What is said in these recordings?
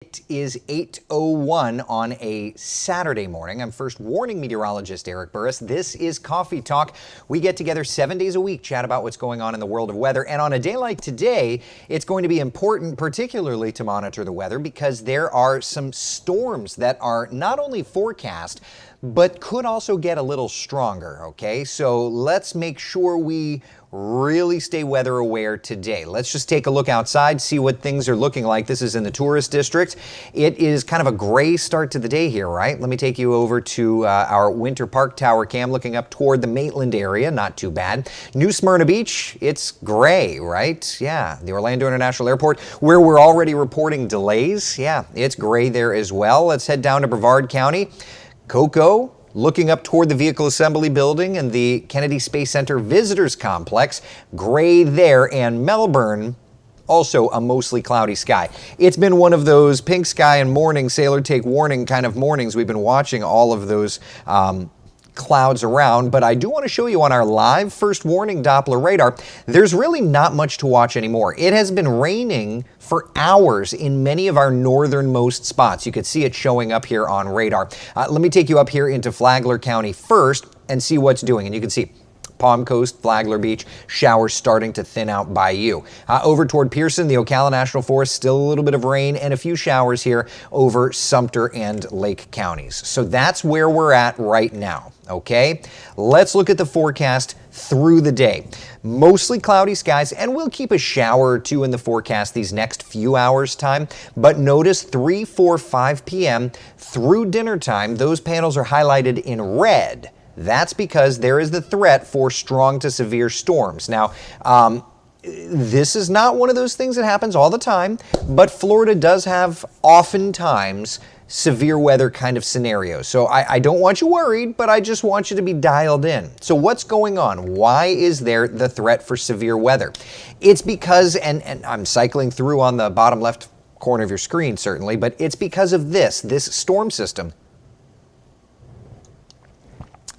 It is 8:01 on a Saturday morning. I'm first warning meteorologist Eric Burris. This is Coffee Talk. We get together 7 days a week, chat about what's going on in the world of weather. And on a day like today, it's going to be important, particularly to monitor the weather, because there are some storms that are not only forecast, but could also get a little stronger, okay? So let's make sure we really stay weather aware today. Let's just take a look outside, see what things are looking like. This is in the tourist district. It is kind of a gray start to the day here, right? Let me take you over to our Winter Park Tower cam, looking up toward the Maitland area. Not too bad. New Smyrna Beach, it's gray, right? Yeah, the Orlando International Airport, where we're already reporting delays. Yeah, it's gray there as well. Let's head down to Brevard County. Cocoa, looking up toward the Vehicle Assembly Building and the Kennedy Space Center Visitors Complex, gray there. And Melbourne, also a mostly cloudy sky. It's been one of those pink sky and morning, sailor take warning kind of mornings. We've been watching all of those clouds around, but I do want to show you on our live first warning Doppler radar, there's really not much to watch anymore. It has been raining for hours in many of our northernmost spots. You could see it showing up here on radar. Let me take you up here into Flagler County first and see what's doing. And you can see Palm Coast, Flagler Beach, showers starting to thin out by you. Over toward Pearson, the Ocala National Forest, still a little bit of rain and a few showers here over Sumter and Lake counties. So that's where we're at right now, okay? Let's look at the forecast through the day. Mostly cloudy skies, and we'll keep a shower or two in the forecast these next few hours time. But notice 3, 4, 5 p.m. through dinner time, those panels are highlighted in red. That's because there is the threat for strong to severe storms. Now, this is not one of those things that happens all the time, but Florida does have oftentimes severe weather kind of scenarios. So I don't want you worried, but I just want you to be dialed in. So what's going on? Why is there the threat for severe weather? It's because, and I'm cycling through on the bottom left corner of your screen certainly, but it's because of this storm system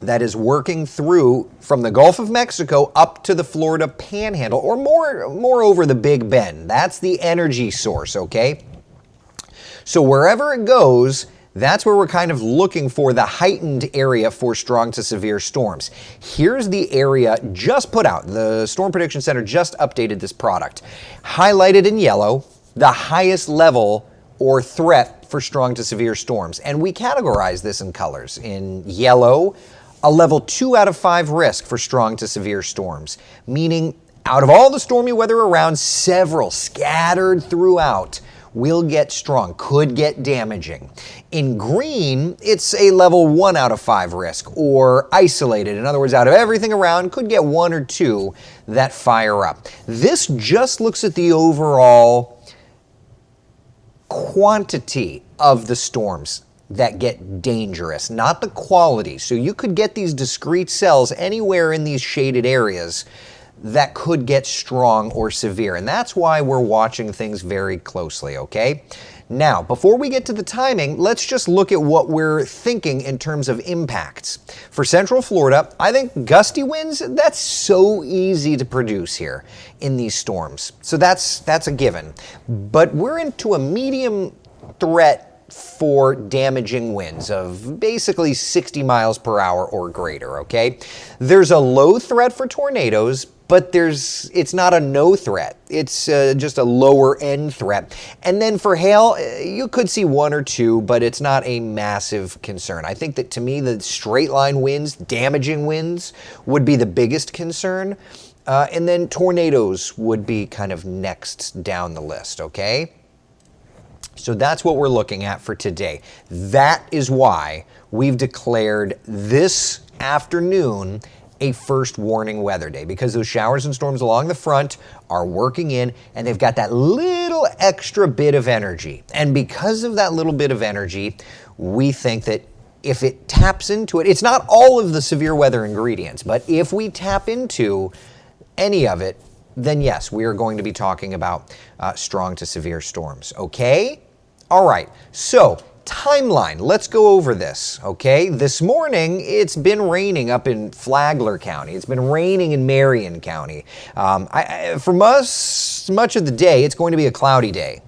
that is working through from the Gulf of Mexico up to the Florida Panhandle, or more over the Big Bend. That's the energy source, okay? So wherever it goes, that's where we're kind of looking for the heightened area for strong to severe storms. Here's the area just put out. The Storm Prediction Center just updated this product. Highlighted in yellow, the highest level or threat for strong to severe storms. And we categorize this in colors. In yellow, a level 2 out of 5 risk for strong to severe storms, meaning out of all the stormy weather around, several scattered throughout will get strong, could get damaging. In green, it's a level 1 out of 5 risk, or isolated. In other words, out of everything around, could get 1 or 2 that fire up. This just looks at the overall quantity of the storms that get dangerous, not the quality. So you could get these discrete cells anywhere in these shaded areas that could get strong or severe. And that's why we're watching things very closely, okay? Now, before we get to the timing, let's just look at what we're thinking in terms of impacts. For Central Florida, I think gusty winds, that's so easy to produce here in these storms. So that's a given. But we're into a medium threat for damaging winds of basically 60 miles per hour or greater, okay? There's a low threat for tornadoes, but it's not a no threat. It's just a lower end threat. And then for hail, you could see 1 or 2, but it's not a massive concern. I think that to me, the straight line winds, damaging winds, would be the biggest concern. And then tornadoes would be kind of next down the list, okay? So that's what we're looking at for today. That is why we've declared this afternoon a first warning weather day, because those showers and storms along the front are working in, and they've got that little extra bit of energy. And because of that little bit of energy, we think that if it taps into it, it's not all of the severe weather ingredients, but if we tap into any of it, then yes, we are going to be talking about strong to severe storms, okay? All right, so timeline, let's go over this, okay? This morning, it's been raining up in Flagler County. It's been raining in Marion County. For much of the day, it's going to be a cloudy day,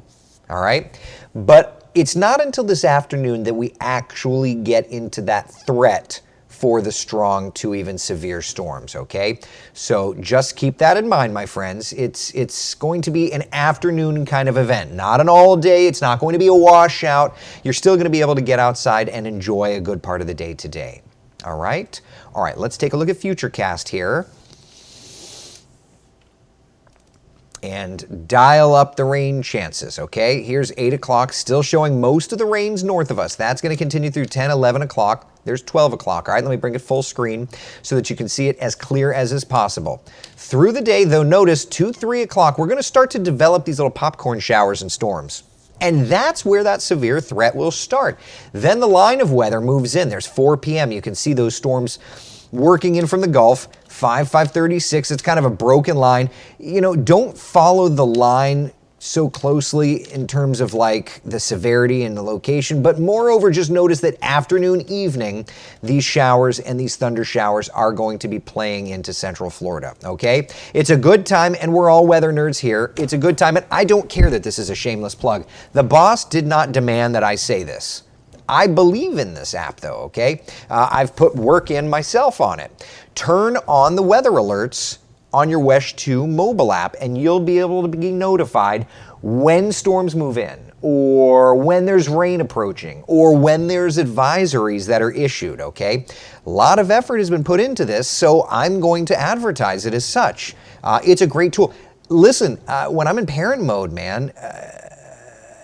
all right? But it's not until this afternoon that we actually get into that threat for the strong to even severe storms, okay? So just keep that in mind, my friends. It's going to be an afternoon kind of event, not an all day. It's not going to be a washout. You're still going to be able to get outside and enjoy a good part of the day today. All right? All right, let's take a look at Futurecast here. And dial up the rain chances, okay? Here's 8 o'clock, still showing most of the rains north of us. That's going to continue through 10, 11 o'clock. There's 12 o'clock. All right, let me bring it full screen so that you can see it as clear as is possible. Through the day, though, notice 2, 3 o'clock, we're going to start to develop these little popcorn showers and storms. And that's where that severe threat will start. Then the line of weather moves in. There's 4 p.m. You can see those storms working in from the Gulf. 5:36, it's kind of a broken line. You know, don't follow the line so closely in terms of like the severity and the location, but moreover, just notice that afternoon, evening, these showers and these thunder showers are going to be playing into Central Florida, okay? It's a good time, and we're all weather nerds here. It's a good time, and I don't care that this is a shameless plug. The boss did not demand that I say this. I believe in this app though, okay? I've put work in myself on it. Turn on the weather alerts on your WESH 2 mobile app, and you'll be able to be notified when storms move in, or when there's rain approaching, or when there's advisories that are issued, okay? A lot of effort has been put into this, so I'm going to advertise it as such. It's a great tool. Listen, when I'm in parent mode, man,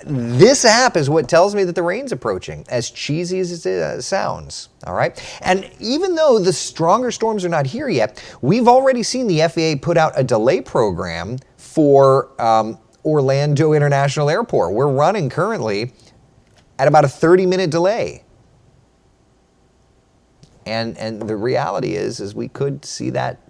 this app is what tells me that the rain's approaching, as cheesy as it sounds, all right? And even though the stronger storms are not here yet, we've already seen the FAA put out a delay program for Orlando International Airport. We're running currently at about a 30-minute delay. And the reality is we could see that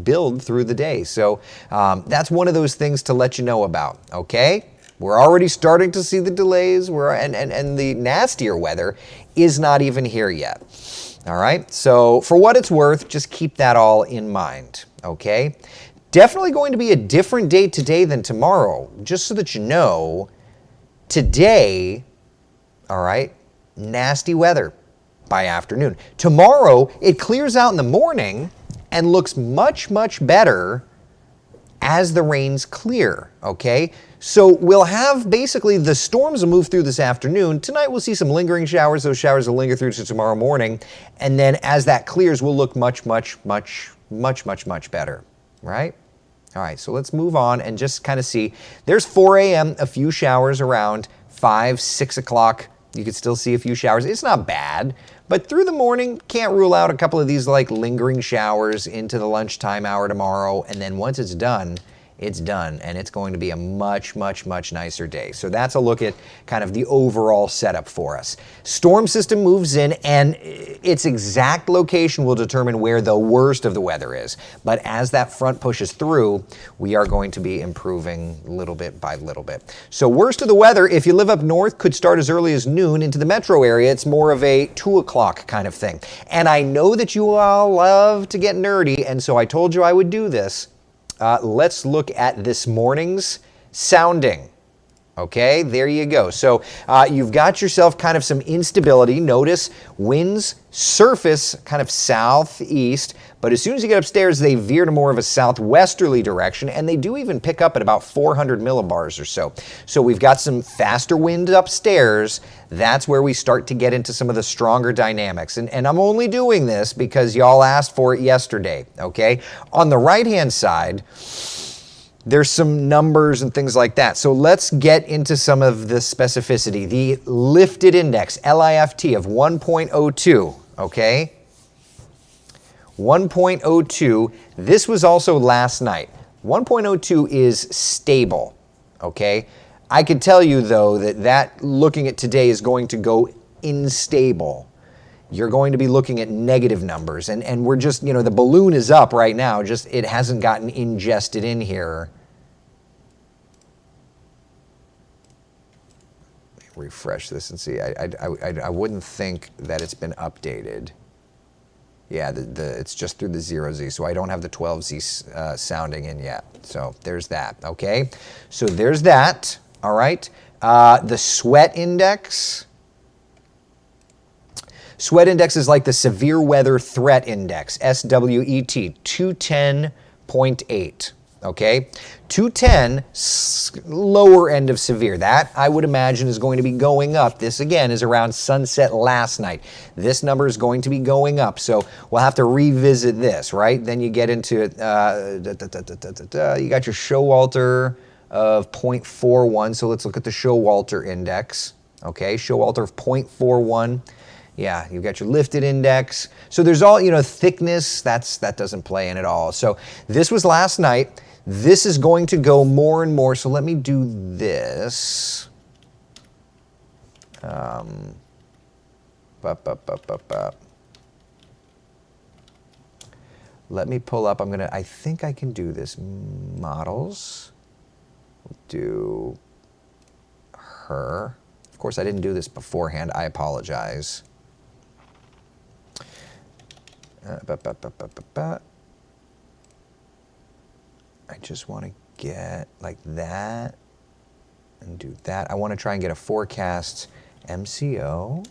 build through the day. So that's one of those things to let you know about, okay? We're already starting to see the delays, and the nastier weather is not even here yet. All right, so for what it's worth, just keep that all in mind, okay? Definitely going to be a different day today than tomorrow, just so that you know. Today, all right, nasty weather by afternoon. Tomorrow, it clears out in the morning and looks much, much better as the rains clear, okay? So we'll have basically the storms will move through this afternoon. Tonight we'll see some lingering showers. Those showers will linger through to tomorrow morning. And then as that clears, we'll look much, much, much, much, much, much better, right? All right, so let's move on and just kind of see. There's 4 a.m., a few showers around. 5, 6 o'clock, you can still see a few showers. It's not bad, but through the morning, can't rule out a couple of these like lingering showers into the lunchtime hour tomorrow. And then once it's done, and it's going to be a much, much, much nicer day. So that's a look at kind of the overall setup for us. Storm system moves in, and its exact location will determine where the worst of the weather is. But as that front pushes through, we are going to be improving little bit by little bit. So worst of the weather, if you live up north, could start as early as noon. Into the metro area, it's more of a 2 o'clock kind of thing. And I know that you all love to get nerdy, and so I told you I would do this. Let's look at this morning's sounding. Okay, there you go. So you've got yourself kind of some instability. Notice winds surface kind of southeast, but as soon as you get upstairs, they veer to more of a southwesterly direction, and they do even pick up at about 400 millibars or so. So we've got some faster wind upstairs. That's where we start to get into some of the stronger dynamics. And I'm only doing this because y'all asked for it yesterday, okay? On the right-hand side, there's some numbers and things like that. So let's get into some of the specificity. The lifted index, LIFT, of 1.02, okay? 1.02, this was also last night. 1.02 is stable, okay? I could tell you, though, that looking at today is going to go unstable. You're going to be looking at negative numbers, and we're just, the balloon is up right now, just it hasn't gotten ingested in here. Refresh this and see. I wouldn't think that it's been updated. Yeah, it's just through the 0Z, so I don't have the 12Z sounding in yet. So there's that, okay? So there's that. All right. The sweat index. Sweat index is like the severe weather threat index, SWET, 210.8. Okay, 210, lower end of severe. That, I would imagine, is going to be going up. This, again, is around sunset last night. This number is going to be going up, so we'll have to revisit this, right? Then you get into, you got your Showalter of 0.41, so let's look at the Showalter index. Okay, Showalter of 0.41. Yeah, you've got your lifted index. So there's all, thickness, that doesn't play in at all. So this was last night. This is going to go more and more. So let me do this. Let me pull up. I think I can do this. Models. We'll do her. Of course, I didn't do this beforehand. I apologize. I just want to get like that and do that. I want to try and get a forecast MCO.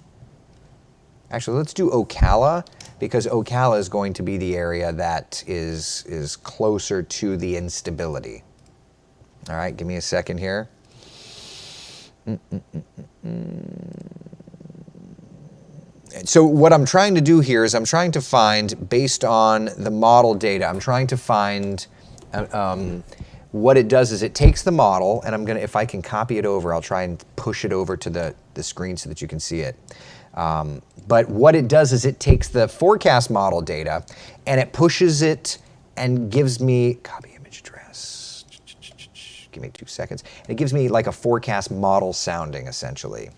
Actually, let's do Ocala, because Ocala is going to be the area that is closer to the instability. All right, give me a second here. So what I'm trying to do here is I'm trying to find, based on the model data, I'm trying to find what it does is it takes the model, and if I can copy it over, I'll try and push it over to the screen so that you can see it. But what it does is it takes the forecast model data and it pushes it and gives me, copy image address, give me 2 seconds, and it gives me like a forecast model sounding, essentially.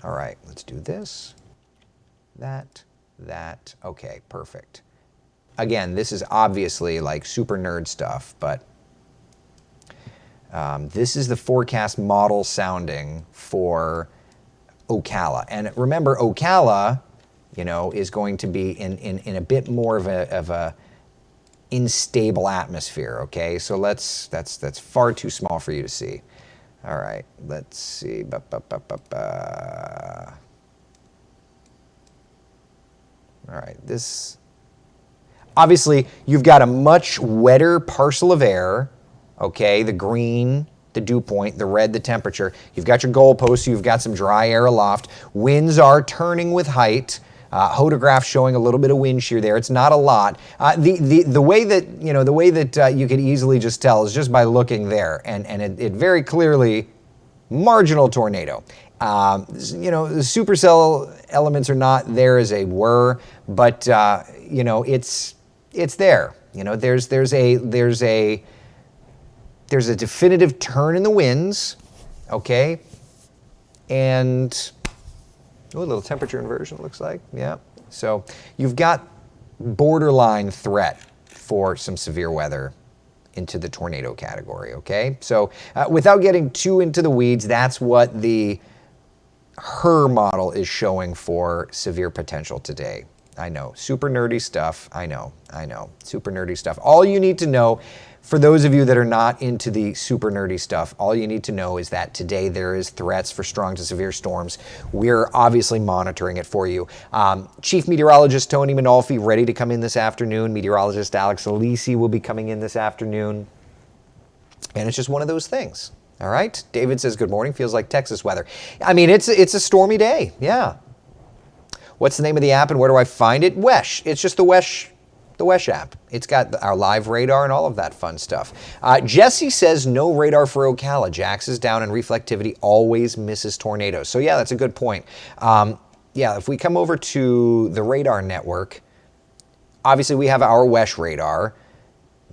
All right, let's do this. That, okay, perfect. Again, this is obviously like super nerd stuff, but this is the forecast model sounding for Ocala. And remember, Ocala, is going to be in a bit more of a unstable atmosphere, okay? So that's far too small for you to see. All right, let's see. All right, this, obviously, you've got a much wetter parcel of air, okay? The green, the dew point, the red, the temperature. You've got your goalposts, you've got some dry air aloft. Winds are turning with height. Hodograph showing a little bit of wind shear there. It's not a lot. The way that you could easily just tell is just by looking there, and it very clearly, marginal tornado. The supercell elements are not there as a were, but it's there. There's a definitive turn in the winds, okay, and a little temperature inversion, it looks like. Yeah. So you've got borderline threat for some severe weather into the tornado category, okay? So without getting too into the weeds, that's what her model is showing for severe potential today. I know, super nerdy stuff. I know, super nerdy stuff. All you need to know, for those of you that are not into the super nerdy stuff, all you need to know is that today there is threats for strong to severe storms. We're obviously monitoring it for you. Chief Meteorologist Tony Manolfi ready to come in this afternoon. Meteorologist Alex Alisi will be coming in this afternoon. And it's just one of those things. All right. David says, good morning. Feels like Texas weather. I mean, it's a stormy day. Yeah. What's the name of the app and where do I find it? WESH. It's just the WESH app. It's got our live radar and all of that fun stuff. Jesse says no radar for Ocala. Jax is down and reflectivity always misses tornadoes. So yeah, that's a good point. Yeah, if we come over to the radar network, obviously we have our WESH radar.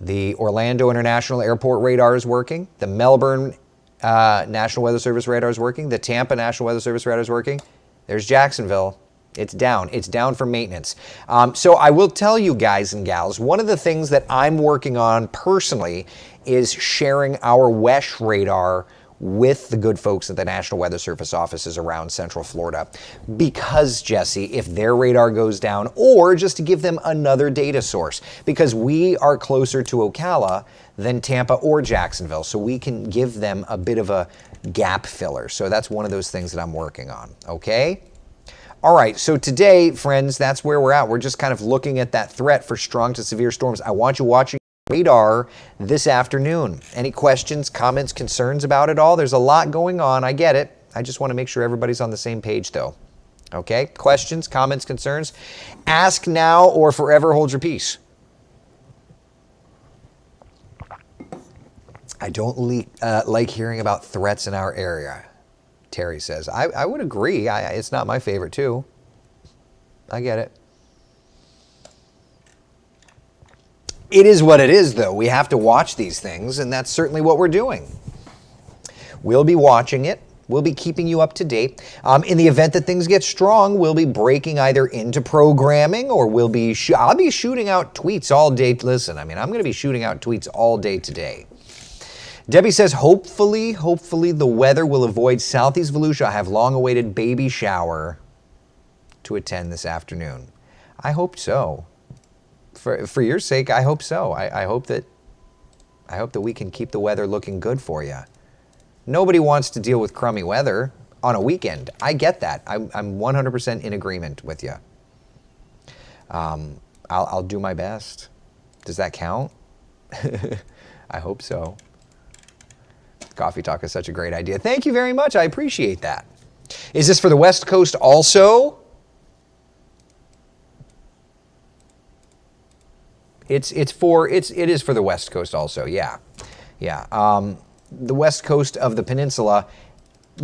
The Orlando International Airport radar is working. The Melbourne National Weather Service radar is working. The Tampa National Weather Service radar is working. There's Jacksonville. It's down. It's down for maintenance. So I will tell you guys and gals, one of the things that I'm working on personally is sharing our WESH radar with the good folks at the National Weather Service offices around Central Florida. Because, Jesse, if their radar goes down, or just to give them another data source, because we are closer to Ocala than Tampa or Jacksonville, so we can give them a bit of a gap filler. So that's one of those things that I'm working on, okay? All right, so today, friends, that's where we're at. We're just kind of looking at that threat for strong to severe storms. I want you watching radar this afternoon. Any questions, comments, concerns about it all? There's a lot going on. I get it. I just want to make sure everybody's on the same page, though. Okay? Questions, comments, concerns? Ask now or forever hold your peace. I don't like hearing about threats in our area, Terry says. I would agree. It's not my favorite, too. I get it. It is what it is, though. We have to watch these things, and that's certainly what we're doing. We'll be watching it. We'll be keeping you up to date. In the event that things get strong, we'll be breaking either into programming or I'll be shooting out tweets all day. Listen, I mean, I'm going to be shooting out tweets all day today. Debbie says, hopefully the weather will avoid Southeast Volusia. I have long-awaited baby shower to attend this afternoon. I hope so. For your sake, I hope so. I hope that we can keep the weather looking good for you. Nobody wants to deal with crummy weather on a weekend. I get that. I'm 100% in agreement with you. I'll do my best. Does that count? I hope so. Coffee Talk is such a great idea. Thank you very much. I appreciate that. Is this for the West Coast also? It is for the West Coast also. Yeah. The West Coast of the peninsula,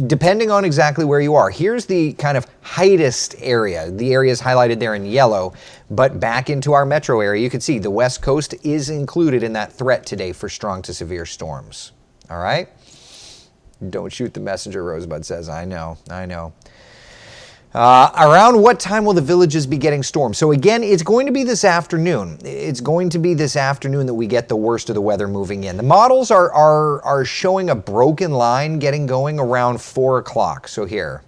depending on exactly where you are. Here's the kind of highest area. The area is highlighted there in yellow, but back into our metro area, you can see the West Coast is included in that threat today for strong to severe storms. All right? Don't shoot the messenger, Rosebud says. I know. Around what time will the villages be getting stormed? So again, it's going to be this afternoon. It's going to be this afternoon that we get the worst of the weather moving in. The models are showing a broken line getting going around 4 o'clock. So here.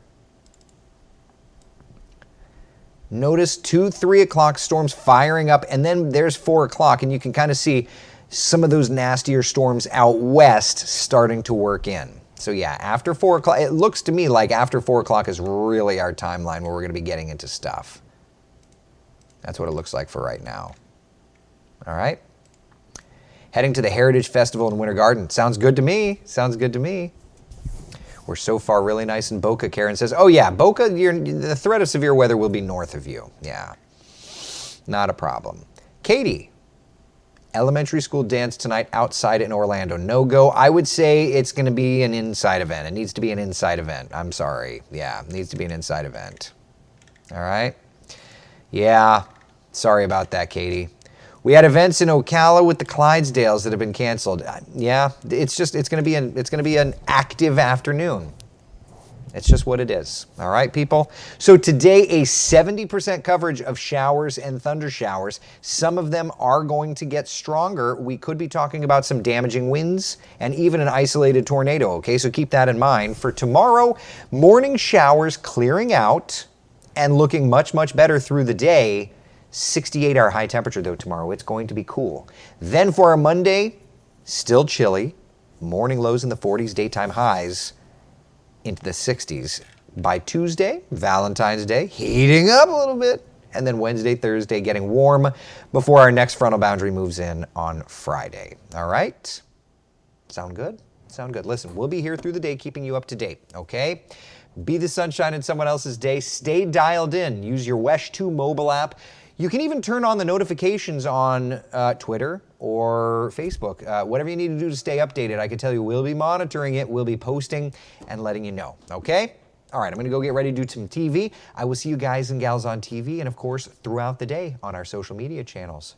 Notice 2, 3 o'clock storms firing up, and then there's 4 o'clock, and you can kind of see some of those nastier storms out west starting to work in. So yeah, after 4 o'clock, it looks to me like after 4 o'clock is really our timeline where we're going to be getting into stuff. That's what it looks like for right now. All right. Heading to the Heritage Festival in Winter Garden. Sounds good to me. We're so far really nice in Boca, Karen says. Oh yeah, Boca, the threat of severe weather will be north of you. Yeah, not a problem. Katie. Elementary school dance tonight outside in Orlando. No go. I would say it's going to be an inside event. It needs to be an inside event. I'm sorry. Yeah, it needs to be an inside event. All right. Yeah. Sorry about that, Katie. We had events in Ocala with the Clydesdales that have been canceled. Yeah, it's going to be an active afternoon. It's just what it is. All right, people? So today, a 70% coverage of showers and thunder showers. Some of them are going to get stronger. We could be talking about some damaging winds and even an isolated tornado, okay? So keep that in mind. For tomorrow, morning showers clearing out and looking much, much better through the day. 68 our high temperature, though, tomorrow. It's going to be cool. Then for our Monday, still chilly. Morning lows in the 40s, daytime highs into the 60s. By Tuesday, Valentine's Day, heating up a little bit. And then Wednesday, Thursday, getting warm before our next frontal boundary moves in on Friday. All right? Sound good? Sound good. Listen, we'll be here through the day keeping you up to date, okay? Be the sunshine in someone else's day. Stay dialed in. Use your WESH 2 mobile app. You can even turn on the notifications on Twitter or Facebook. Whatever you need to do to stay updated, I can tell you we'll be monitoring it, we'll be posting and letting you know, okay? All right, I'm gonna go get ready to do some TV. I will see you guys and gals on TV and of course throughout the day on our social media channels.